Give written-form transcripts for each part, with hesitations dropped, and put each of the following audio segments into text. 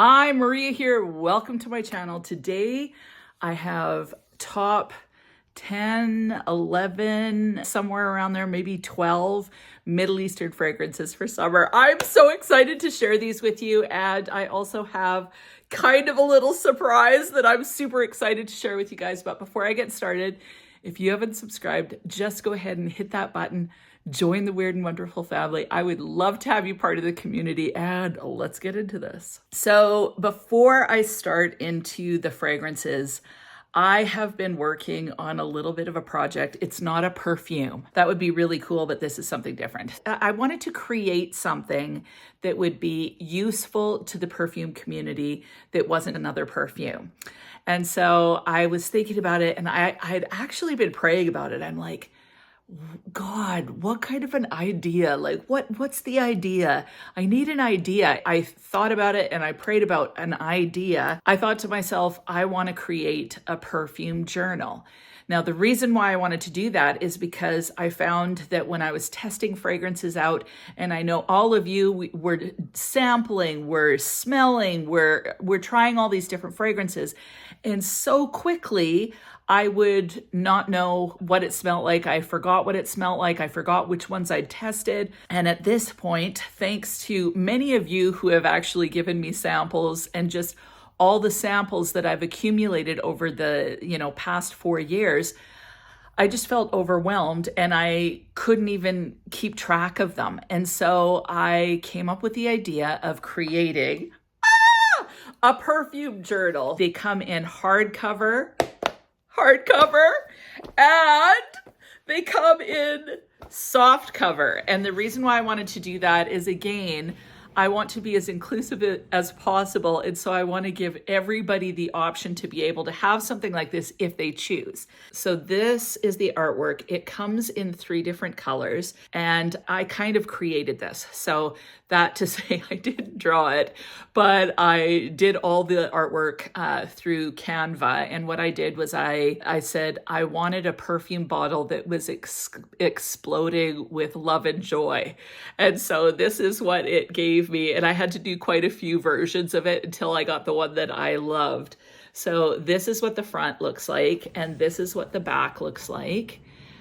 Hi, Maria here. Welcome to my channel. Today I have top 10, 11, somewhere around there, maybe 12 Middle Eastern fragrances for summer. I'm so excited to share these with you. And I also have kind of a little surprise that I'm super excited to share with you guys. But before I get started, if you haven't subscribed, just go ahead and hit that button. Join the Weird and Wonderful family. I would love to have you part of the community, and let's get into this. So before I start into the fragrances, I have been working on a little bit of a project. It's not a perfume. That would be really cool, but this is something different. I wanted to create something that would be useful to the perfume community that wasn't another perfume. And so I was thinking about it, and I had actually been praying about it. I'm like, God, what kind of an idea? Like, what's the idea? I need an idea. I thought about it and I prayed about an idea. I thought to myself, I want to create a perfume journal. Now, the reason why I wanted to do that is because I found that when I was testing fragrances out, and I know all of you were sampling, we're smelling, we're trying all these different fragrances, and so quickly I would not know what it smelled like. I forgot what it smelled like. I forgot which ones I'd tested. And at this point, thanks to many of you who have actually given me samples and just all the samples that I've accumulated over the, past 4 years, I just felt overwhelmed and I couldn't even keep track of them. And so I came up with the idea of creating a perfume journal. They come in hardcover, and they come in soft cover. And the reason why I wanted to do that is, again, I want to be as inclusive as possible. And so I want to give everybody the option to be able to have something like this if they choose. So this is the artwork. It comes in 3 different colors, and I kind of created this. So that to say, I didn't draw it, but I did all the artwork through Canva. And what I did was I said I wanted a perfume bottle that was exploding with love and joy. And so this is what it gave me. And I had to do quite a few versions of it until I got the one that I loved. So this is what the front looks like, and this is what the back looks like.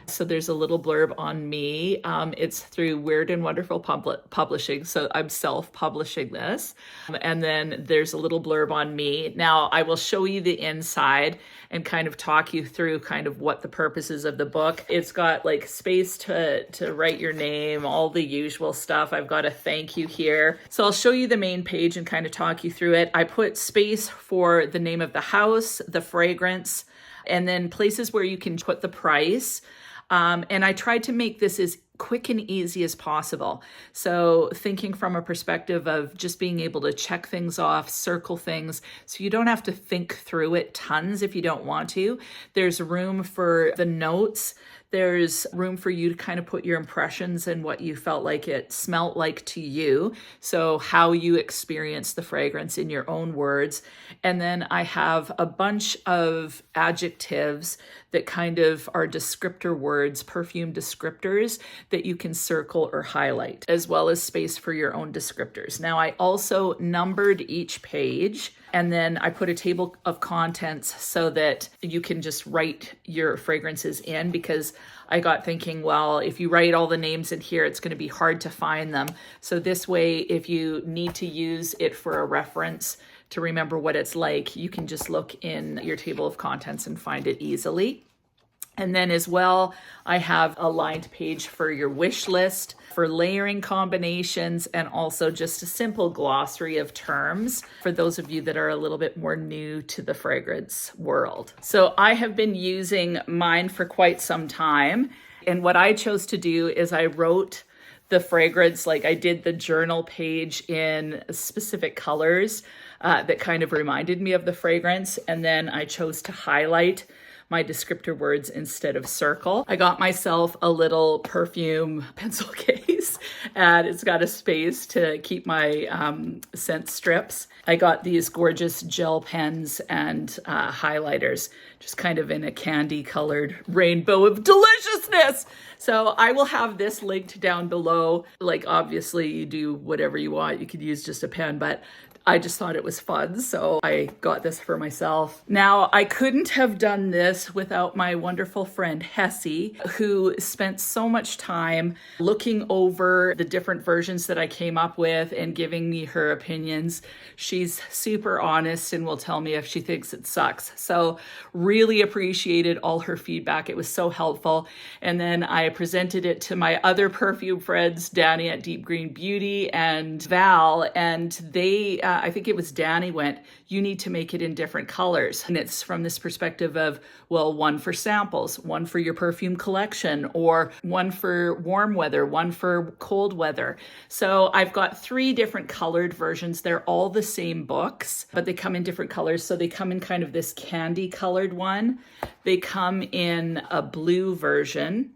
So there's a little blurb on me. It's through Weird and Wonderful Publishing. So I'm self-publishing this. And then there's a little blurb on me. Now I will show you the inside and kind of talk you through kind of what the purpose is of the book. It's got like space to write your name, all the usual stuff. I've got a thank you here. So I'll show you the main page and kind of talk you through it. I put space for the name of the house, the fragrance, and then places where you can put the price. And I tried to make this as quick and easy as possible. So thinking from a perspective of just being able to check things off, circle things, so you don't have to think through it tons if you don't want to. There's room for the notes. There's room for you to kind of put your impressions and what you felt like it smelt like to you. So how you experience the fragrance in your own words. And then I have a bunch of adjectives that kind of are descriptor words, perfume descriptors that you can circle or highlight, as well as space for your own descriptors. Now, I also numbered each page, and then I put a table of contents so that you can just write your fragrances in, because I got thinking, well, if you write all the names in here, it's going to be hard to find them. So this way, if you need to use it for a reference to remember what it's like, you can just look in your table of contents and find it easily. And then as well, I have a lined page for your wish list, for layering combinations, and also just a simple glossary of terms for those of you that are a little bit more new to the fragrance world. So I have been using mine for quite some time. And what I chose to do is I wrote the fragrance, like I did the journal page in specific colors that kind of reminded me of the fragrance. And then I chose to highlight my descriptor words instead of circle. I got myself a little perfume pencil case, and it's got a space to keep my scent strips. I got these gorgeous gel pens and highlighters, just kind of in a candy colored rainbow of deliciousness. So I will have this linked down below. Like, obviously you do whatever you want. You could use just a pen, but I just thought it was fun, so I got this for myself. Now, I couldn't have done this without my wonderful friend Hessie, who spent so much time looking over the different versions that I came up with and giving me her opinions. She's super honest and will tell me if she thinks it sucks. So really appreciated all her feedback. It was so helpful. And then I presented it to my other perfume friends, Danny at Deep Green Beauty and Val, and they, I think it was Danny went, you need to make it in different colors. And it's from this perspective of, well, one for samples, one for your perfume collection, or one for warm weather, one for cold weather. So I've got 3 different colored versions. They're all the same books, but they come in different colors. So they come in kind of this candy colored one. They come in a blue version,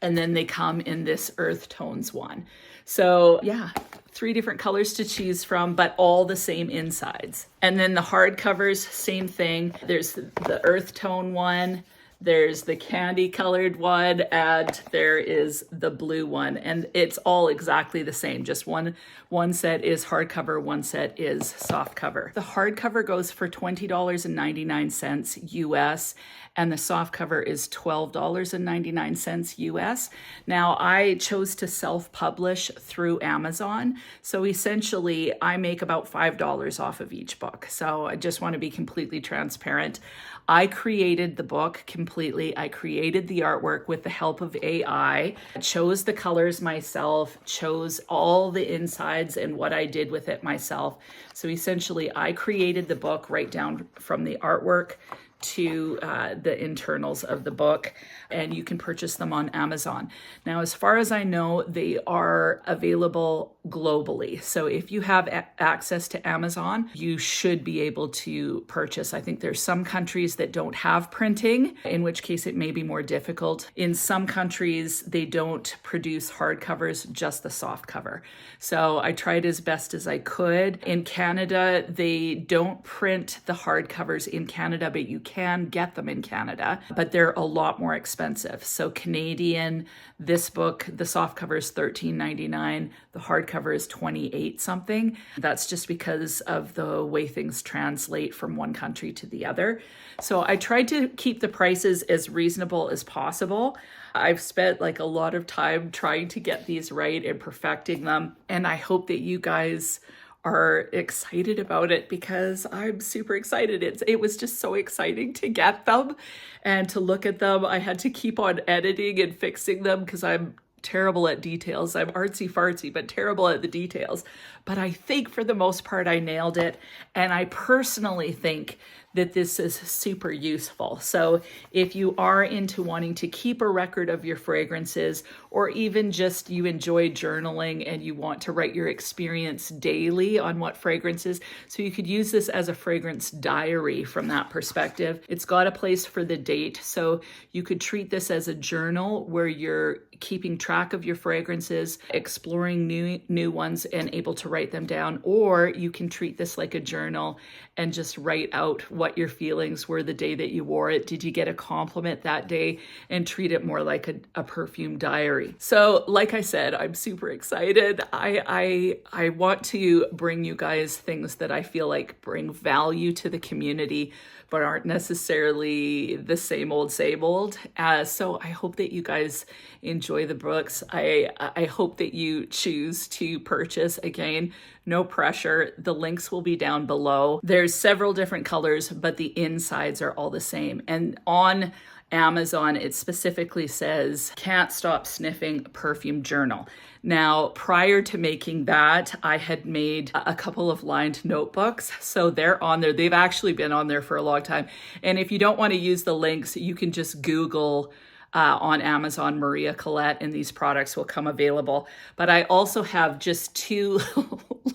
and then they come in this earth tones one. So yeah, 3 different colors to choose from, but all the same insides. And then the hardcovers, same thing. There's the earth tone one, there's the candy colored one, and there is the blue one. And it's all exactly the same. Just one set is hardcover, one set is soft cover. The hardcover goes for $20.99 US, and the soft cover is $12.99 US. Now, I chose to self-publish through Amazon. So essentially, I make about $5 off of each book. So I just want to be completely transparent. I created the book completely. I created the artwork with the help of AI, chose the colors myself, chose all the insides and what I did with it myself. So essentially, I created the book right down from the artwork to the internals of the book, and you can purchase them on Amazon. Now, as far as I know, they are available globally. So if you have access to Amazon, you should be able to purchase. I think there's some countries that don't have printing, in which case it may be more difficult. In some countries, they don't produce hardcovers, just the soft cover. So I tried as best as I could. In Canada, they don't print the hardcovers in Canada, but you can get them in Canada, but they're a lot more expensive. So Canadian, this book, the soft cover is $13.99. The hardcover is $28 something. That's just because of the way things translate from one country to the other. So I tried to keep the prices as reasonable as possible. I've spent like a lot of time trying to get these right and perfecting them. And I hope that you guys are excited about it, because I'm super excited. It was just so exciting to get them and to look at them. I had to keep on editing and fixing them because I'm terrible at details. I'm artsy fartsy, but terrible at the details. But I think for the most part, I nailed it. And I personally think that this is super useful. So if you are into wanting to keep a record of your fragrances, or even just you enjoy journaling and you want to write your experience daily on what fragrances, so you could use this as a fragrance diary from that perspective. It's got a place for the date. So you could treat this as a journal where you're keeping track of your fragrances, exploring new ones and able to write them down. Or you can treat this like a journal and just write out what your feelings were the day that you wore it. Did you get a compliment that day? And treat it more like a perfume diary. So like I said, I'm super excited. I want to bring you guys things that I feel like bring value to the community, but aren't necessarily the same old. So I hope that you guys enjoy the books. I hope that you choose to purchase. Again, no pressure. The links will be down below. There's several different colors, but the insides are all the same. And on Amazon, it specifically says, "Can't Stop Sniffing Perfume Journal." Now, prior to making that, I had made a couple of lined notebooks. So they're on there. They've actually been on there for a long time. And if you don't want to use the links, you can just Google on Amazon Maria Colette, and these products will come available. But I also have just 2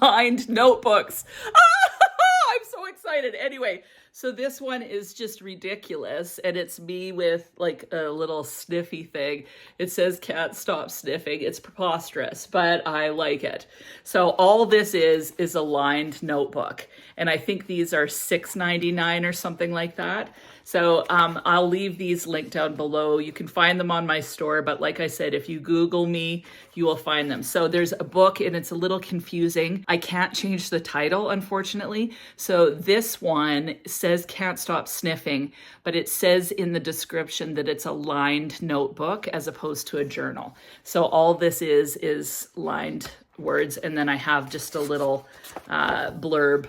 lined notebooks. I'm so excited. Anyway, So this one is just ridiculous, and it's me with like a little sniffy thing. It says can't stop sniffing. It's preposterous, but I like it. So all this is a lined notebook, and I think these are $6.99 or something like that. So I'll leave these linked down below. You can find them on my store, but like I said, if you Google me, you will find them. So there's a book, and it's a little confusing. I can't change the title, unfortunately. So this one says can't stop sniffing, but it says in the description that it's a lined notebook as opposed to a journal. So all this is lined words, and then I have just a little blurb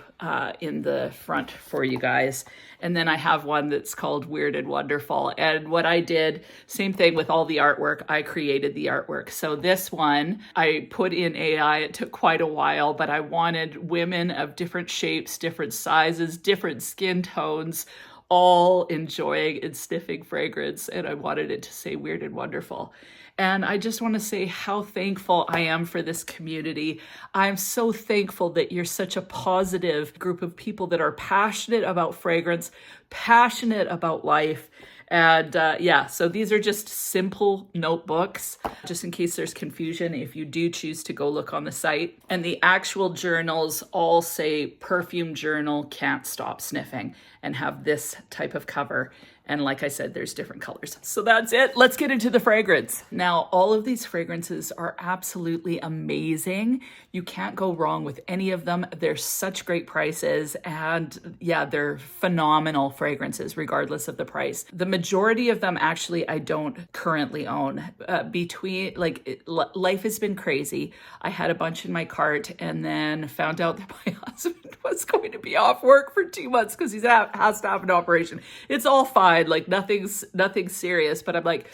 in the front for you guys. And then I have one that's called Weird and Wonderful. And what I did, same thing with all the artwork, I created the artwork. So this one, I put in AI. It took quite a while, but I wanted women of different shapes, different sizes, different skin tones, all enjoying and sniffing fragrance. And I wanted it to say Weird and Wonderful. And I just want to say how thankful I am for this community. I'm so thankful that you're such a positive group of people that are passionate about fragrance, passionate about life. And yeah, so these are just simple notebooks, just in case there's confusion, if you do choose to go look on the site. And the actual journals all say Perfume Journal Can't Stop Sniffing and have this type of cover. And like I said, there's different colors. So that's it. Let's get into the fragrance. Now, all of these fragrances are absolutely amazing. You can't go wrong with any of them. They're such great prices. And yeah, they're phenomenal fragrances, regardless of the price. The majority of them, actually, I don't currently own. Life has been crazy. I had a bunch in my cart and then found out that my husband was going to be off work for 2 months because he has to have an operation. It's all fine. Like nothing serious, but I'm like,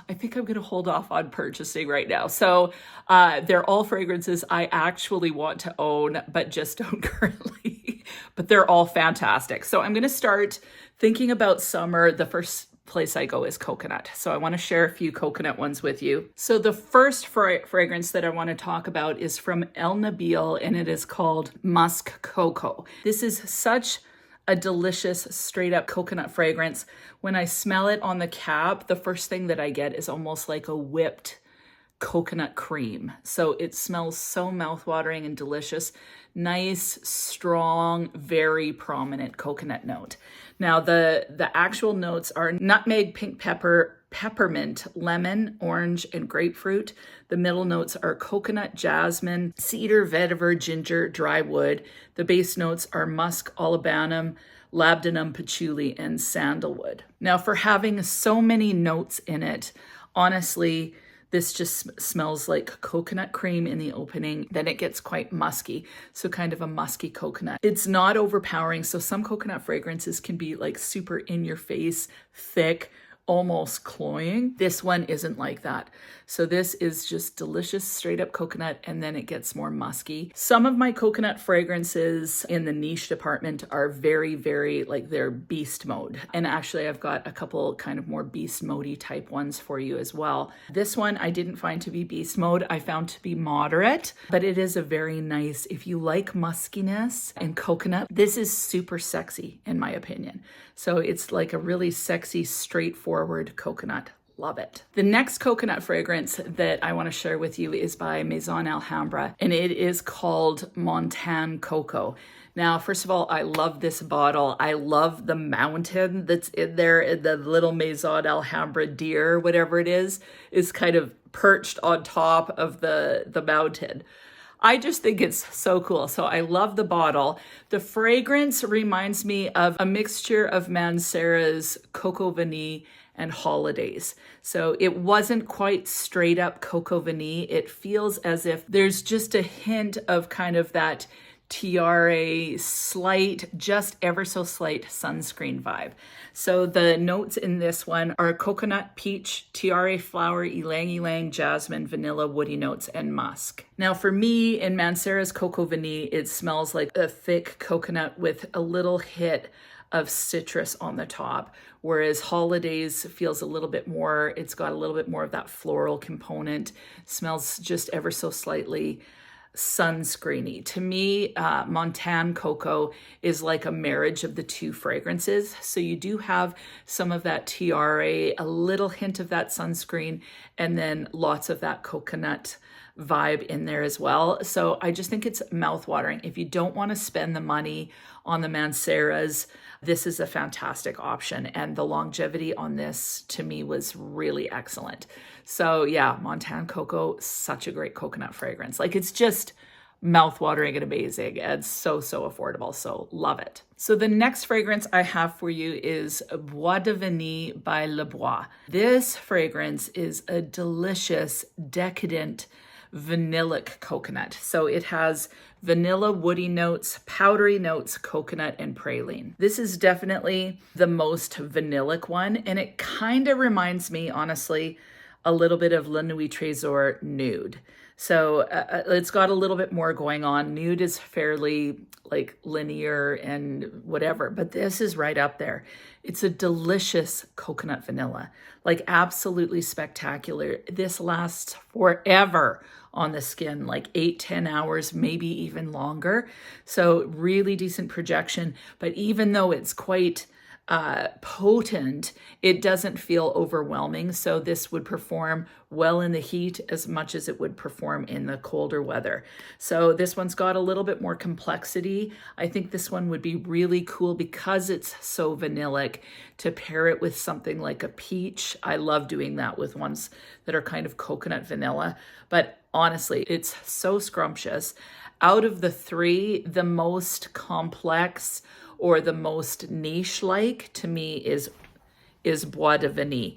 I think I'm going to hold off on purchasing right now. So they're all fragrances I actually want to own, but just don't currently, but they're all fantastic. So I'm going to start thinking about summer. The first place I go is coconut. So I want to share a few coconut ones with you. So the first fragrance that I want to talk about is from El Nabil, and it is called Musk Coco. This is such a delicious straight up coconut fragrance. When I smell it on the cap, the first thing that I get is almost like a whipped coconut cream. So it smells so mouthwatering and delicious. Nice, strong, very prominent coconut note. Now the actual notes are nutmeg, pink pepper, peppermint, lemon, orange, and grapefruit. The middle notes are coconut, jasmine, cedar, vetiver, ginger, dry wood. The base notes are musk, olibanum, labdanum, patchouli, and sandalwood. Now, for having so many notes in it, honestly, this just smells like coconut cream in the opening. Then it gets quite musky, so kind of a musky coconut. It's not overpowering, so some coconut fragrances can be like super in your face, thick, almost cloying. This one isn't like that. So this is just delicious straight up coconut, and then it gets more musky. Some of my coconut fragrances in the niche department are very, very like they're beast mode. And actually I've got a couple kind of more beast mode-y type ones for you as well. This one I didn't find to be beast mode. I found to be moderate, but it is a very nice, if you like muskiness and coconut, this is super sexy in my opinion. So it's like a really sexy, straightforward coconut. Love it. The next coconut fragrance that I want to share with you is by Maison Alhambra, and it is called Montan Coco. Now, first of all, I love this bottle. I love the mountain that's in there, the little Maison Alhambra deer, whatever it is kind of perched on top of the mountain. I just think it's so cool. So I love the bottle. The fragrance reminds me of a mixture of Mancera's Coco Vanille and Holidays. So it wasn't quite straight up Coco Vanille. It feels as if there's just a hint of kind of that tiare, slight, just ever so slight sunscreen vibe. So the notes in this one are coconut, peach, tiare flower, ylang ylang, jasmine, vanilla, woody notes, and musk. Now for me, in Mancera's Coco Vanille, it smells like a thick coconut with a little hit of citrus on the top, whereas Holidays feels a little bit more, it's got a little bit more of that floral component, smells just ever so slightly sunscreeny. To me, Montan Coco is like a marriage of the two fragrances. So you do have some of that tiare, a little hint of that sunscreen, and then lots of that coconut vibe in there as well. So I just think it's mouth-watering. If you don't want to spend the money on the Manceras, this is a fantastic option. And the longevity on this to me was really excellent. So yeah, Montan Coco, such a great coconut fragrance. Like, it's just mouth-watering and amazing and so affordable. So love it. So the next fragrance I have for you is Bois de Vanille by Le Bois. This fragrance is a delicious, decadent, vanillic coconut. So it has vanilla woody notes, powdery notes, coconut, and praline. This is definitely the most vanillic one, and it kind of reminds me, honestly, a little bit of La Nuit Trésor Nude. So it's got a little bit more going on. Nude is fairly like linear and whatever, but this is right up there. It's a delicious coconut vanilla, like absolutely spectacular. This lasts forever on the skin, like 8-10 hours, maybe even longer. So really decent projection, but even though it's quite potent, it doesn't feel overwhelming. So this would perform well in the heat as much as it would perform in the colder weather. So this one's got a little bit more complexity. I think this one would be really cool because it's so vanillic to pair it with something like a peach. I love doing that with ones that are kind of coconut vanilla, but honestly, it's so scrumptious. Out of the three, the most complex or the most niche-like to me is Bois de Vanille.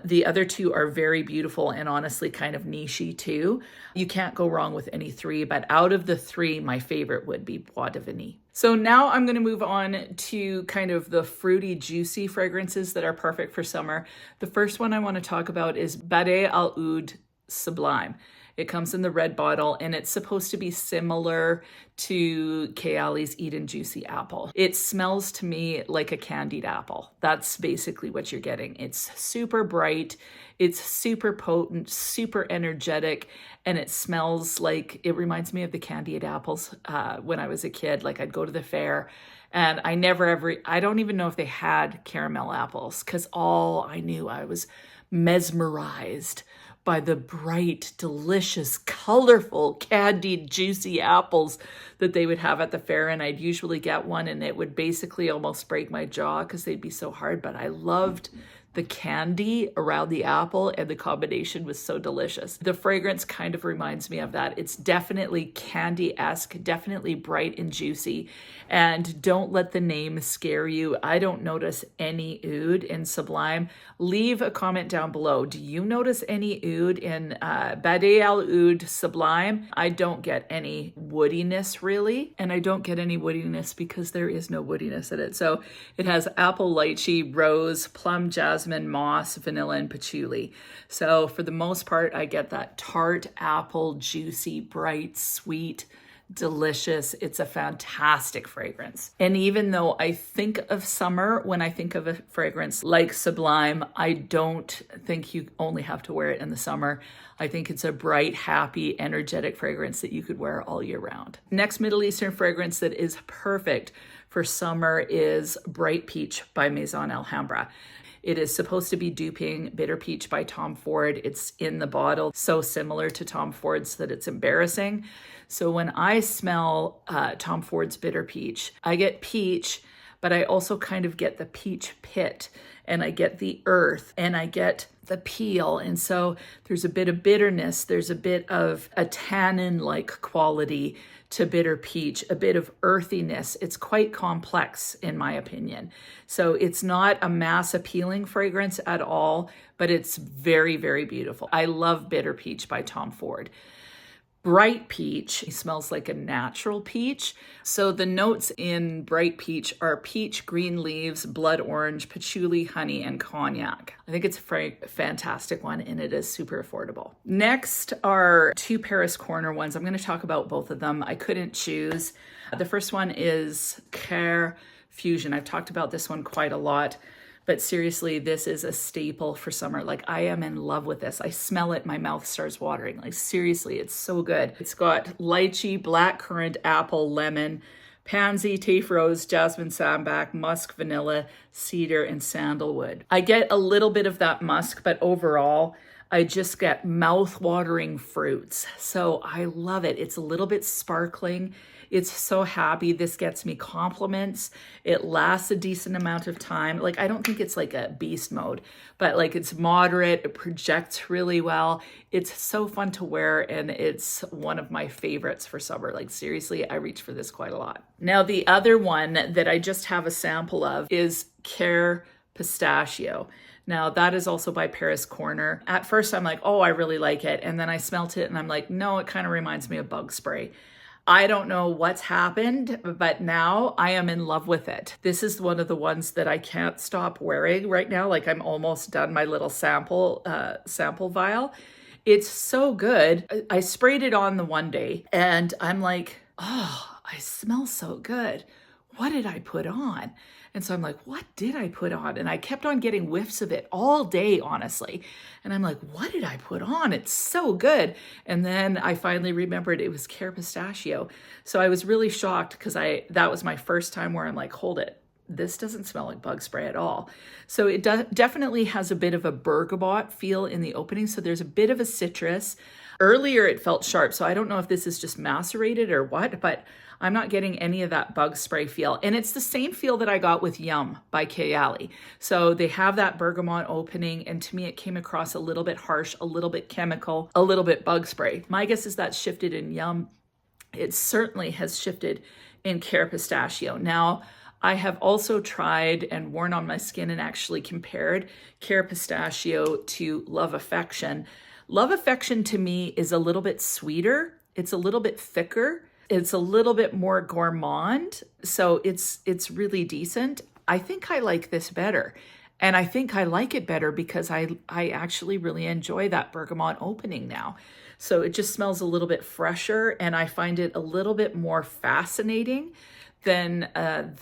The other two are very beautiful and honestly kind of nichey too. You can't go wrong with any three, but out of the three, my favorite would be Bois de Vanille. So now I'm going to move on to kind of the fruity, juicy fragrances that are perfect for summer. The first one I want to talk about is Bade'e Oud Sublime. It comes in the red bottle, and it's supposed to be similar to Kayali's Eden Juicy Apple. It smells to me like a candied apple. That's basically what you're getting. It's super bright, it's super potent, super energetic, and it smells like, it reminds me of the candied apples when I was a kid. Like, I'd go to the fair, and I don't even know if they had caramel apples, because all I knew, I was mesmerized by the bright, delicious, colorful, candied, juicy apples that they would have at the fair. And I'd usually get one and it would basically almost break my jaw because they'd be so hard. But I loved the candy around the apple, and the combination was so delicious. The fragrance kind of reminds me of that. It's definitely candy-esque, definitely bright and juicy. And don't let the name scare you. I don't notice any oud in Sublime. Leave a comment down below. Do you notice any oud in Bade'e Oud Sublime? I don't get any woodiness really, and I don't get any woodiness because there is no woodiness in it. So it has apple, lychee, rose, plum, jasmine, moss, vanilla, and patchouli. So for the most part, I get that tart apple, juicy, bright, sweet, delicious. It's a fantastic fragrance. And even though I think of summer when I think of a fragrance like Sublime, I don't think you only have to wear it in the summer. I think it's a bright, happy, energetic fragrance that you could wear all year round. Next Middle Eastern fragrance that is perfect for summer is Bright Peach by Maison Alhambra. It is supposed to be duping Bitter Peach by Tom Ford. It's in the bottle, so similar to Tom Ford's that it's embarrassing. So when I smell Tom Ford's Bitter Peach, I get peach, but I also kind of get the peach pit, and I get the earth, and I get the peel. And so there's a bit of bitterness, there's a bit of a tannin-like quality to Bitter Peach, a bit of earthiness. It's quite complex in my opinion. So it's not a mass appealing fragrance at all, but it's very, very beautiful. I love Bitter Peach by Tom Ford. Bright Peach smells like a natural peach. So the notes in Bright Peach are peach, green leaves, blood orange, patchouli, honey, and cognac. I think it's a fantastic one, and it is super affordable. Next are two Paris Corner ones. I'm going to talk about both of them. I couldn't choose. The first one is Care Fusion. I've talked about this one quite a lot. But seriously, this is a staple for summer. Like, I am in love with this. I smell it, my mouth starts watering. Like, seriously, it's so good. It's got lychee, blackcurrant, apple, lemon, pansy, teif rose, jasmine, sambac, musk, vanilla, cedar, and sandalwood. I get a little bit of that musk, but overall, I just get mouth-watering fruits. So I love it. It's a little bit sparkling. It's so happy. This gets me compliments. It lasts a decent amount of time. Like, I don't think it's like a beast mode, but like it's moderate. It projects really well. It's so fun to wear, and it's one of my favorites for summer. Like, seriously, I reach for this quite a lot. Now, the other one that I just have a sample of is Care Pistachio. Now, that is also by Paris Corner. At first, I'm like, oh, I really like it. And then I smelt it and I'm like, no, it kind of reminds me of bug spray. I don't know what's happened, but now I am in love with it. This is one of the ones that I can't stop wearing right now. Like, I'm almost done my little sample vial. It's so good. I sprayed it on the one day and I'm like, oh, I smell so good. What did I put on? And so I'm like, what did I put on? And I kept on getting whiffs of it all day, honestly. And I'm like, what did I put on? It's so good. And then I finally remembered it was Care Pistachio. So I was really shocked because that was my first time where I'm like, hold it. This doesn't smell like bug spray at all. So it definitely has a bit of a bergamot feel in the opening. So there's a bit of a citrus. Earlier it felt sharp. So I don't know if this is just macerated or what, but I'm not getting any of that bug spray feel. And it's the same feel that I got with Yum by Kayali. So they have that bergamot opening, and to me it came across a little bit harsh, a little bit chemical, a little bit bug spray. My guess is that's shifted in Yum. It certainly has shifted in Care Pistachio. Now, I have also tried and worn on my skin and actually compared Care Pistachio to Love Affection. Love Affection to me is a little bit sweeter. It's a little bit thicker. It's a little bit more gourmand, so it's really decent. I think I like this better, and I think I like it better because I actually really enjoy that bergamot opening now. So it just smells a little bit fresher, and I find it a little bit more fascinating than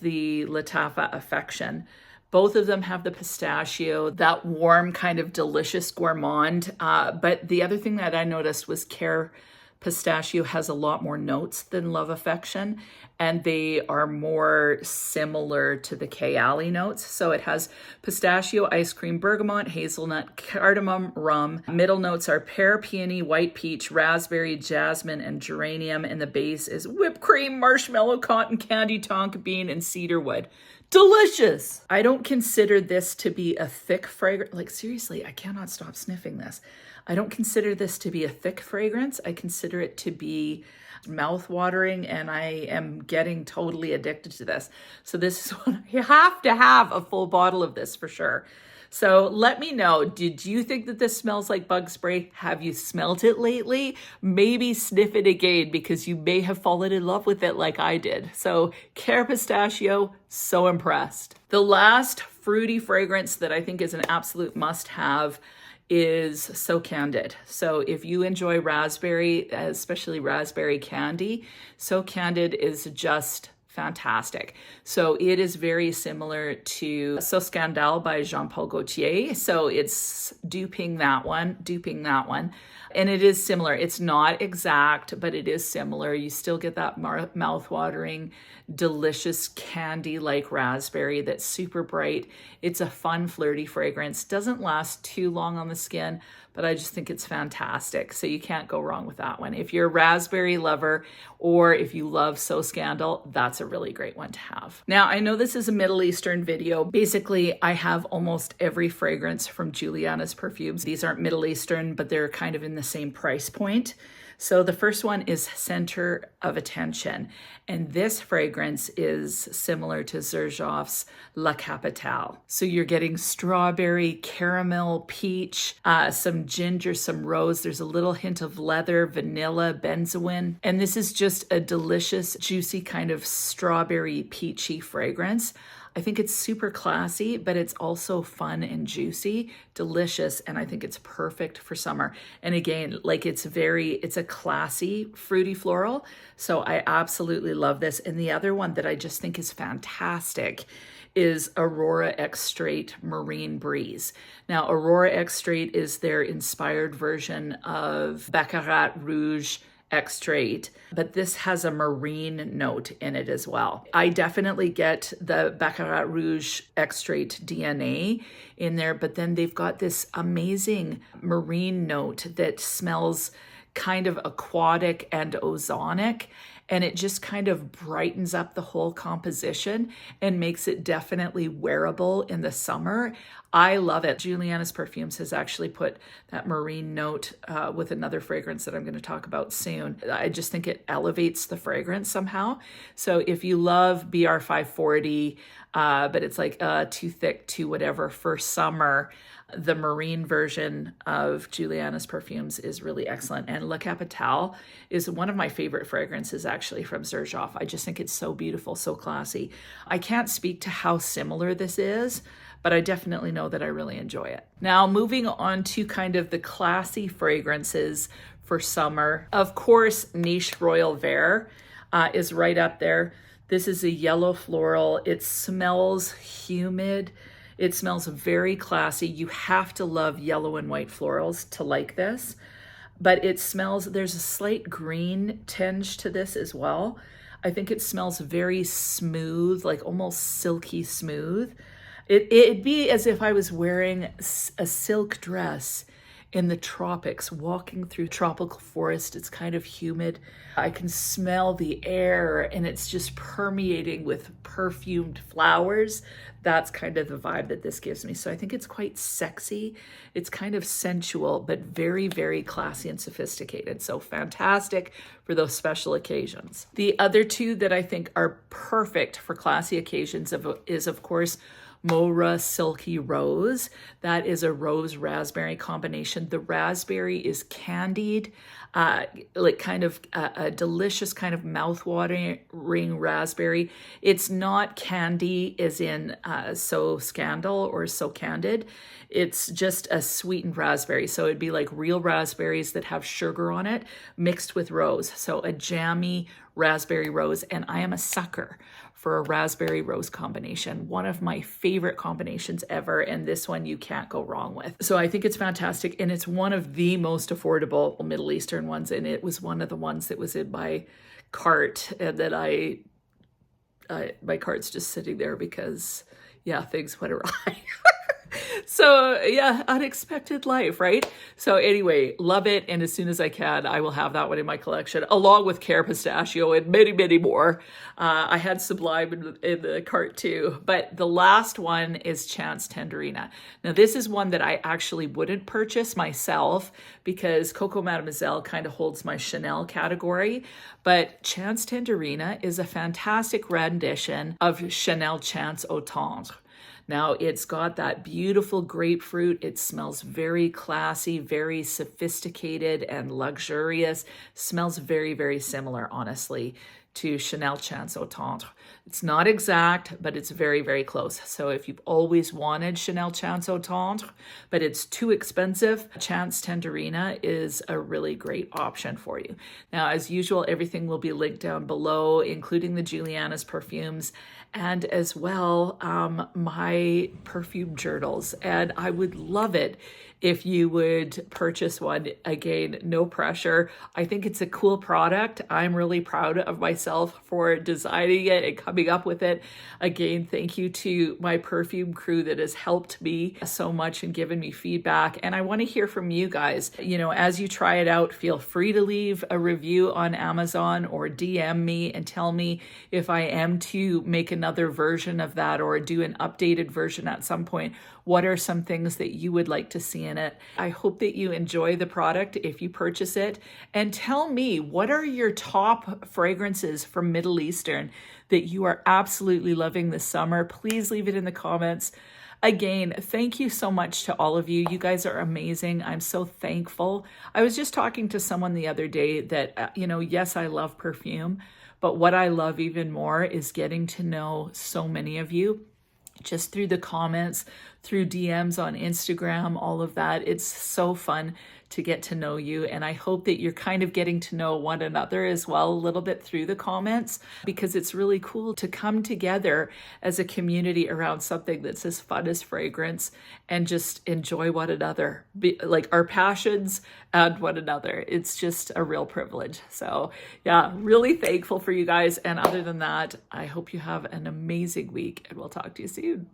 the Lattafa Affection. Both of them have the pistachio, that warm kind of delicious gourmand. But the other thing that I noticed was Care Pistachio has a lot more notes than Love Affection, and they are more similar to the Kayali notes. So it has pistachio, ice cream, bergamot, hazelnut, cardamom, rum. Middle notes are pear, peony, white peach, raspberry, jasmine, and geranium. And the base is whipped cream, marshmallow, cotton candy, tonka bean, and cedarwood. Delicious! I don't consider this to be a thick fragrance. Like, seriously, I cannot stop sniffing this. I don't consider this to be a thick fragrance. I consider it to be mouth-watering, and I am getting totally addicted to this. So this is what you have to have a full bottle of this for sure. So let me know, did you think that this smells like bug spray? Have you smelt it lately? Maybe sniff it again because you may have fallen in love with it like I did. So Care Pistachio, so impressed. The last fruity fragrance that I think is an absolute must-have is So Candid. So if you enjoy raspberry, especially raspberry candy, So Candid is just fantastic. So it is very similar to So Scandale by Jean-Paul Gaultier. So it's duping that one. And it is similar. It's not exact, but it is similar. You still get that mouth-watering, delicious candy-like raspberry that's super bright. It's a fun, flirty fragrance. Doesn't last too long on the skin, but I just think it's fantastic. So you can't go wrong with that one. If you're a raspberry lover or if you love So Scandal, that's a really great one to have. Now, I know this is a Middle Eastern video. Basically, I have almost every fragrance from Julianas perfumes. These aren't Middle Eastern, but they're kind of in the same price point. So the first one is Center of Attention. And this fragrance is similar to Xerjoff's La Capitale. So you're getting strawberry, caramel, peach, some ginger, some rose. There's a little hint of leather, vanilla, benzoin. And this is just a delicious, juicy kind of strawberry, peachy fragrance. I think it's super classy, but it's also fun and juicy, delicious, and I think it's perfect for summer. And again, like it's a classy fruity floral. So I absolutely love this. And the other one that I just think is fantastic is Aurora X Straight Marine Breeze. Now, Aurora X Straight is their inspired version of Baccarat Rouge X Straight, but this has a marine note in it as well. I definitely get the Baccarat Rouge X Straight DNA in there, but then they've got this amazing marine note that smells kind of aquatic and ozonic, and it just kind of brightens up the whole composition and makes it definitely wearable in the summer. I love it. Julianas Perfumes has actually put that marine note with another fragrance that I'm going to talk about soon. I just think it elevates the fragrance somehow. So if you love BR540, but it's like too thick, too whatever for summer, the marine version of Julianas Perfumes is really excellent. And La Capitale is one of my favorite fragrances actually from Xerjoff. I just think it's so beautiful, so classy. I can't speak to how similar this is, but I definitely know that I really enjoy it. Now, moving on to kind of the classy fragrances for summer. Of course, Niche Royal Vert is right up there. This is a yellow floral. It smells humid. It smells very classy. You have to love yellow and white florals to like this, but it smells, there's a slight green tinge to this as well. I think it smells very smooth, like almost silky smooth. It'd be as if I was wearing a silk dress in the tropics, walking through tropical forest. It's kind of humid. I can smell the air and it's just permeating with perfumed flowers. That's kind of the vibe that this gives me. So I think it's quite sexy. It's kind of sensual, but very, very classy and sophisticated. So fantastic for those special occasions. The other two that I think are perfect for classy occasions is of course, Moa Silky Rose. That is a rose raspberry combination. The raspberry is candied, like kind of a delicious kind of mouth-watering raspberry. It's not candy as in so scandal or so candid. It's just a sweetened raspberry. So it'd be like real raspberries that have sugar on it mixed with rose. So a jammy raspberry rose. And I am a sucker for a raspberry rose combination. One of my favorite combinations ever. And this one you can't go wrong with. So I think it's fantastic. And it's one of the most affordable Middle Eastern ones. And it was one of the ones that was in my cart and that my cart's just sitting there because yeah, things went awry. So yeah, unexpected life, right? So anyway, love it. And as soon as I can, I will have that one in my collection, along with Care Pistachio and many, many more. I had Sublime in the cart too. But the last one is Chance Tangerina. Now this is one that I actually wouldn't purchase myself because Coco Mademoiselle kind of holds my Chanel category. But Chance Tangerina is a fantastic rendition of Chanel Chance Au Tendre. Now it's got that beautiful grapefruit. It smells very classy, very sophisticated and luxurious. Smells very, very similar, honestly, to Chanel Chance Au Tendre. It's not exact, but it's very, very close. So if you've always wanted Chanel Chance Au Tendre, but it's too expensive, Chance Tangerina is a really great option for you. Now, as usual, everything will be linked down below, including the Julianas perfumes and as well my perfume journals. And I would love it if you would purchase one. Again, no pressure. I think it's a cool product. I'm really proud of myself for designing it and coming up with it. Again, thank you to my perfume crew that has helped me so much and given me feedback. And I want to hear from you guys. You know, as you try it out, feel free to leave a review on Amazon or DM me and tell me if I am to make another version of that or do an updated version at some point. What are some things that you would like to see in it? I hope that you enjoy the product if you purchase it. And tell me, what are your top fragrances from Middle Eastern that you are absolutely loving this summer? Please leave it in the comments. Again, thank you so much to all of you. You guys are amazing. I'm so thankful. I was just talking to someone the other day that, you know, yes, I love perfume, but what I love even more is getting to know so many of you just through the comments, through DMs on Instagram, all of that. It's so fun to get to know you. And I hope that you're kind of getting to know one another as well a little bit through the comments, because it's really cool to come together as a community around something that's as fun as fragrance and just enjoy one another, like our passions and one another. It's just a real privilege. So yeah, really thankful for you guys. And other than that, I hope you have an amazing week, and we'll talk to you soon.